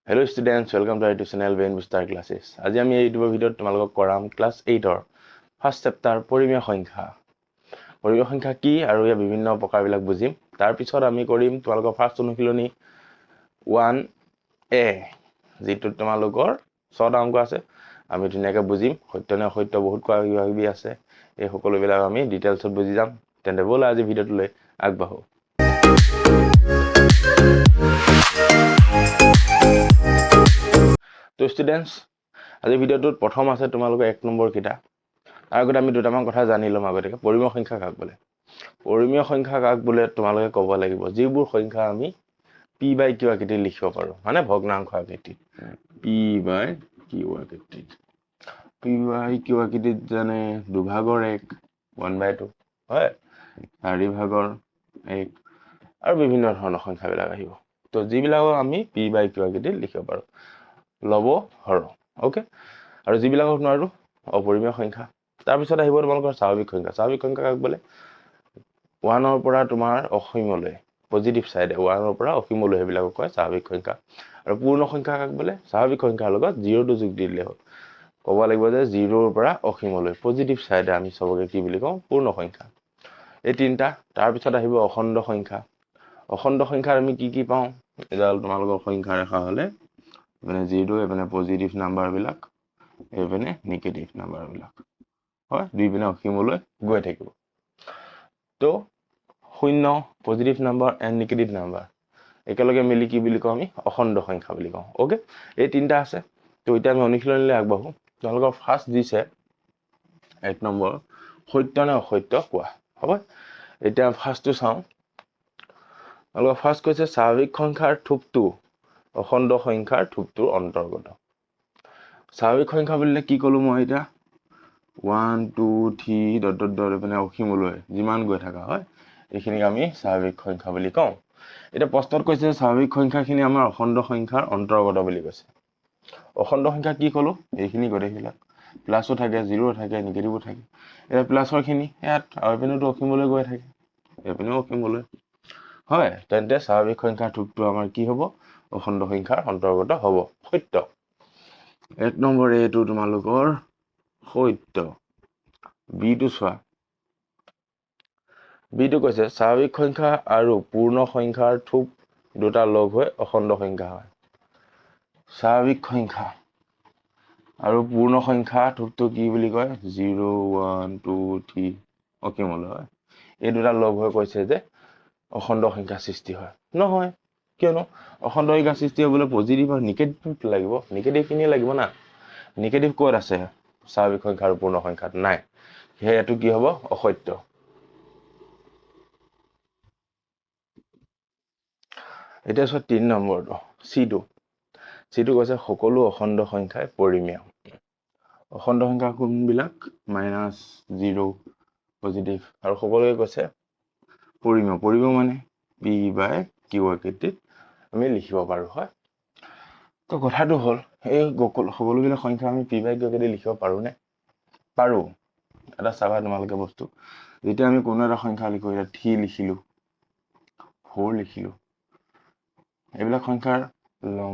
Hello students, welcome to our YouTube channel Vain Star Classes. আজি আমি এই ভিডিঅ'ত তোমালোকক কৰাম ক্লাছ 8 ৰ ফাৰ্ষ্ট চেপ্টাৰ পৰিমেয় সংখ্যা। পৰিমেয় সংখ্যা কি আৰু ইয়াৰ বিভিন্ন প্ৰকাৰবিলাক বুজিম। তাৰ পিছত আমি কৰিম তোমালোকৰ ফাৰ্ষ্ট অনুশীলনী 1A যিটো তোমালোকৰ 6টা অংক আছে। আমি ধুনীয়াকৈ বুজিম। সত্য নে অসত্য বহুত কিবা আছে। এই সকলোবিলাক আমি ডিটেইলছত বুজি যাম। তেন্তে ব'লা আজি ভিডিঅ'টোলৈ আগবাঢ়ো। তো স্টুডেন্টস আজি ভিডিঅ'টোত প্ৰথম আছে তোমালোকৰ 1 নম্বৰ কিটা তাৰ আগতে আমি দুটামান কথা জানি লম আগতে পৰিমেয় সংখ্যা কাক বোলে পৰিমেয় সংখ্যা কাক বোলে তোমালোকে ক'ব লাগিব যিবোৰ সংখ্যা আমি p বাই q আকৃতিত লিখিব পাৰো মানে ভগ্নাংশ আকৃতিত p বাই q আকৃতিত p বাই q আকৃতিত জানে দুভাগৰ 1 1/2 হয় 4 ভাগৰ 1 আৰু বিভিন্ন ধৰণৰ সংখ্যাবিলাক আহিব তো যিবিলাকক আমি p বাই q আকৃতিত লিখিব পাৰো লব হৰ ওকে আৰু যিবিলাকক নোৱাৰো অপৰিমেয় সংখ্যা তাৰ পিছত আহিব তোমালোকৰ স্বাভাৱিক সংখ্যা কাক বোলে 1 ৰ পৰা তোমাৰ অসীমলৈ পজিটিভ সাইড 1 ৰ পৰা অসীমলৈ হেবিলাকক কয় স্বাভাৱিক সংখ্যা আৰু পূৰ্ণ সংখ্যা কাক বোলে স্বাভাৱিক সংখ্যাৰ লগত 0 টো যোগ দিলে হ'ল ক'ব লাগিব যে 0 ৰ পৰা অসীমলৈ পজিটিভ সাইডে আমি সবকে কি বুলি কওঁ পূৰ্ণ সংখ্যা এই তিনটা তাৰ পিছত আহিব অখণ্ড সংখ্যাৰ আমি কি পাওঁ এডাল তোমালোকৰ সংখ্যা ৰেখা হলে মানে 0 এপিনে পজিটিভ নাম্বাৰ বিলাক এপিনে নেগেটিভ নাম্বাৰ বিলাক হয় দুই পিনে অসীমলৈ গৈ থাকিব তো শূন্য positive number and negative number একেলগে মিলি কি বুলি কওঁ আমি অখণ্ড সংখ্যা বুলি কওঁ ওকে এই তিনটা আছে তো এতিয়া আমি অনুশীলনলৈ আগবাঢ়ো তোমালোকৰ ফাৰ্ষ্ট দিছে 1 নম্বৰ সত্য নে অসত্য কোৱা হ'ব এতিয়া ফাৰ্ষ্টটো চাওঁ তোমালোকৰ ফাৰ্ষ্ট কৈছে স্বাভাৱিক সংখ্যাৰ থোপটো অখণ্ড সংখ্যাৰ থোপটোৰ অন্তৰ্গত স্বাভাৱিক সংখ্যা বুলিলে কি কলো মই এটা 1 2 3 ডট ডট ডট এপিনে অসীমলৈ যিমান গৈ থাকা হয় এইখিনিক আমি স্বাভাৱিক সংখ্যা বুলি কওঁ এটা প্ৰশ্নত কৈছে স্বাভাৱিক সংখ্যাখিনি আমাৰ অখণ্ড সংখ্যাৰ অন্তৰ্গত বুলি কৈছে অখণ্ড সংখ্যা কি কলো এইখিনি গটেইবিলাক প্লাসও থাকে জিৰো থাকে নেগেটিভও থাকে এটা প্লাসৰ খিনি ইয়াত আৰু এপিনেটো অসীমলৈ গৈ থাকে এপিনেও অসীমলৈ হয় তেন্তে স্বাভাৱিক সংখ্যাৰ থোপটো আমাৰ কি হ'ব অখণ্ড সংখ্যাৰ অন্তৰ্গত হ'ব সত্য 1 নম্বৰ এটো তোমালোকৰ সত্য বি টো চোৱা বি টো কৈছে স্বাভাৱিক সংখ্যা আৰু পূৰ্ণ সংখ্যাৰ থোপ দুটা লগ হৈ অখণ্ড সংখ্যা হয় স্বাভাৱিক সংখ্যা আৰু পূৰ্ণ সংখ্যা থোপটো কি বুলি কয় 0 1 2 3 অসীমলৈ হয় এই দুটা লগ হৈ কৈছে যে অখণ্ড সংখ্যা সৃষ্টি হয় নহয় কিয়নো অখণ্ড সংখ্যা সৃষ্টি হ'বলৈ পজিটিভ আৰু নেগেটিভ লাগিব নেগেটিভ খিনি লাগিব না নেগেটিভ কোড আছে স্বাভাৱিক সংখ্যা আৰু পূৰ্ণ সংখ্যাত নাই হেতু কি হ'ব অসত্য এটা আছে 3 নম্বৰটো সি টো কৈছে সকলো অখণ্ড সংখ্যাই পৰিমেয় অখণ্ড সংখ্যা কোনবিলাক -0 পজিটিভ আৰু সকলোৱে কৈছে পৰিমেয় মানে p বাই q আকৃতিত আমি লিখিব পাৰো হয় তো কথাটো হ'ল এই সকলোবিলাক সংখ্যা আমি p বাই q আকৃতিত লিখিব পাৰো নে পাৰো এটা চাবা তোমালোকে বস্তু যেতিয়া আমি কোনো এটা সংখ্যা লিখো এটা 3 লিখিলো 4 লিখিলো এইবিলাক সংখ্যাৰ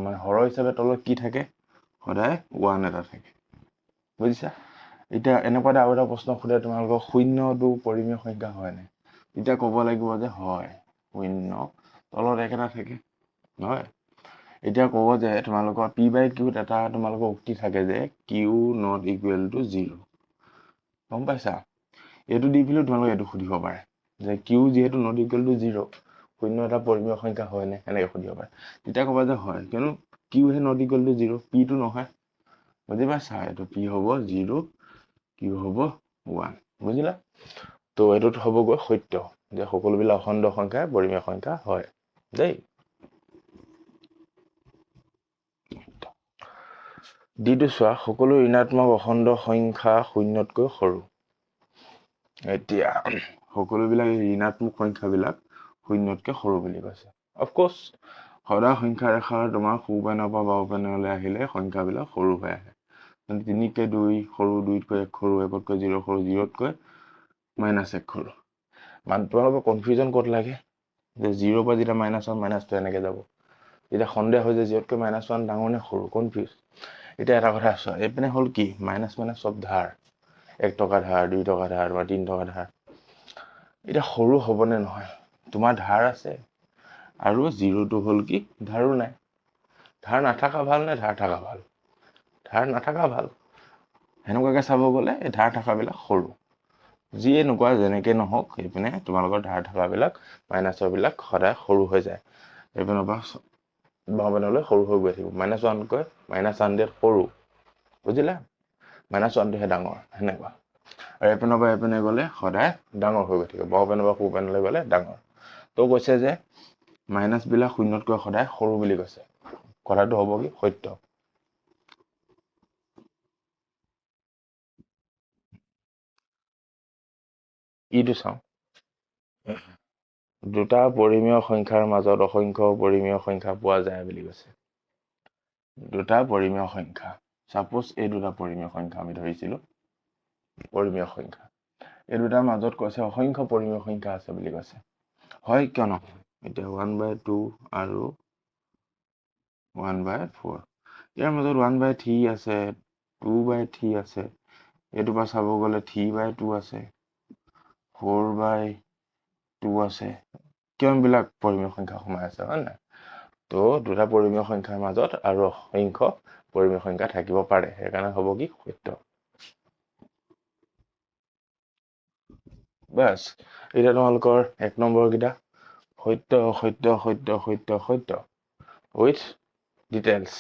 মানে হৰ হিচাপে তলত কি থাকে সদায় 1 এটা থাকে বুজিছা এতিয়া এনেকুৱা আৰু এটা প্ৰশ্ন খুলে তোমালোকৰ শূন্যটো পৰিমেয় সংখ্যা হয় নাই এতিয়া ক'ব লাগিব যে হয় শূন্য তলত এক এটা থাকে নহয় এতিয়া ক'ব যে তোমালোকৰ p বাই q এটা তোমালোকৰ উক্তি থাকে যে q not equal to 0 গম পাইছা এটো দি পিলো তোমালোকে এটো খুদিব পাৰে যে q যেহেতু not equal to 0 শূন্য এটা পৰিমেয় সংখ্যা হয় নে এনেকৈ খুদিব পাৰে তেতিয়া ক'বা যে হয় কিয়নো q হে not equal to 0 p টো নহয় বুজি পাইছা এটো p হ'ব 0 q হ'ব 1 বুজিলা তো এটোত হ'ব গৈ সত্য যে সকলোবিলাক অখণ্ড সংখ্যা পৰিমেয় সংখ্যা হয় দেই ডিটো চোৱা সকলো ঋণাত্মক অখণ্ড সংখ্যা শূন্যতকৈ সৰু এতিয়া সকলোবিলাক ঋণাত্মক সংখ্যাবিলাক শূন্যতকৈ সৰু বুলি কৈছে অফ কোৰ্স সদায় সংখ্যা ৰেখাৰ তোমাৰ সোঁপানৰ পৰা বাওঁপানলৈ আহিলে সংখ্যাবিলাক সৰু হৈ আহে 3 কে 2 সৰু 2 তকৈ 1 সৰু 1 তকৈ 0 সৰু 0 তকৈ -1 সৰু মানে তোমালোকৰ কনফিউজন ক'ত লাগে যে 0 পৰা যেতিয়া -1 -1 এনেকৈ যাব এতিয়া সন্দেহ হয় যে জিৰ'তকৈ -1 ডাঙৰ নে সৰু, কনফিউজ। এতিয়া এটা কথা চোৱা, এইপিনে হ'ল কি মাইনাছ মানে চব ধাৰ, 1 টকা ধাৰ, 2 টকা ধাৰ বা 3 টকা ধাৰ। এতিয়া সৰু হ'বনে নহয়, তোমাৰ ধাৰ আছে আৰু জিৰ'টো হ'ল কি ধাৰো নাই। ধাৰ নাথাকা ভাল নে ধাৰ থকা ভাল? ধাৰ নাথাকা ভাল। সেনেকুৱাকে চাব গ'লে এই ধাৰ থকাবিলাক সৰু। যিয়ে নোকোৱা যেনেকে নহওক, এইপিনে তোমালোকৰ ধাৰ থকাবিলাক মাইনাছৰবিলাক সদায় সৰু হৈ যায়। এইপিনৰ পৰা বাওঁপিনলৈ সৰু হৈ গৈ থাকিব। -1কৈ -100 সৰু, বুজিলা? -1টোহে ডাঙৰ, সেনেকুৱা। আৰু এইপিনৰ পৰা এইপিনে গ'লে সদায় ডাঙৰ হৈ গৈ থাকিব, বাওঁপিনৰ পৰা সোঁপিনলৈ গ'লে ডাঙৰ। তো কৈছে যে মাইনাছবিলাক 0তকৈ সদায় সৰু বুলি কৈছে। কথাটো হ'ব কি সত্য। ইটো চাওঁ, দুটা পৰিমেয় সংখ্যাৰ মাজত অসংখ্য পৰিমেয় সংখ্যা পোৱা যায় বুলি কৈছে। দুটা পৰিমেয় সংখ্যা, চাপোজ এই দুটা পৰিমেয় সংখ্যা আমি ধৰিছিলো পৰিমেয় সংখ্যা। এই দুটাৰ মাজত কৈছে অসংখ্য পৰিমেয় সংখ্যা আছে বুলি কৈছে। হয় কিয় নহয়? এতিয়া 1/2 আৰু 1/4, ইয়াৰ মাজত 1/3 আছে, 2/3 আছে, এইটোৰ পৰা চাব গ'লে 3/2 আছে, 4/2 আছে। কিমানবিলাক পৰিমেয় সংখ্যা সোমাই আছে, হয় নাই? তো দুটা পৰিমেয় সংখ্যাৰ মাজত আৰু অসংখ্য পৰিমেয় সংখ্যা থাকিব পাৰে, সেইকাৰণে হ'ব কি সত্য। বাছ, এতিয়া তোমালোকৰ 1 নম্বৰ কেইটা সত্য, সত্য, সত্য, সত্য, সত্য, উইথ ডিটেইলছ।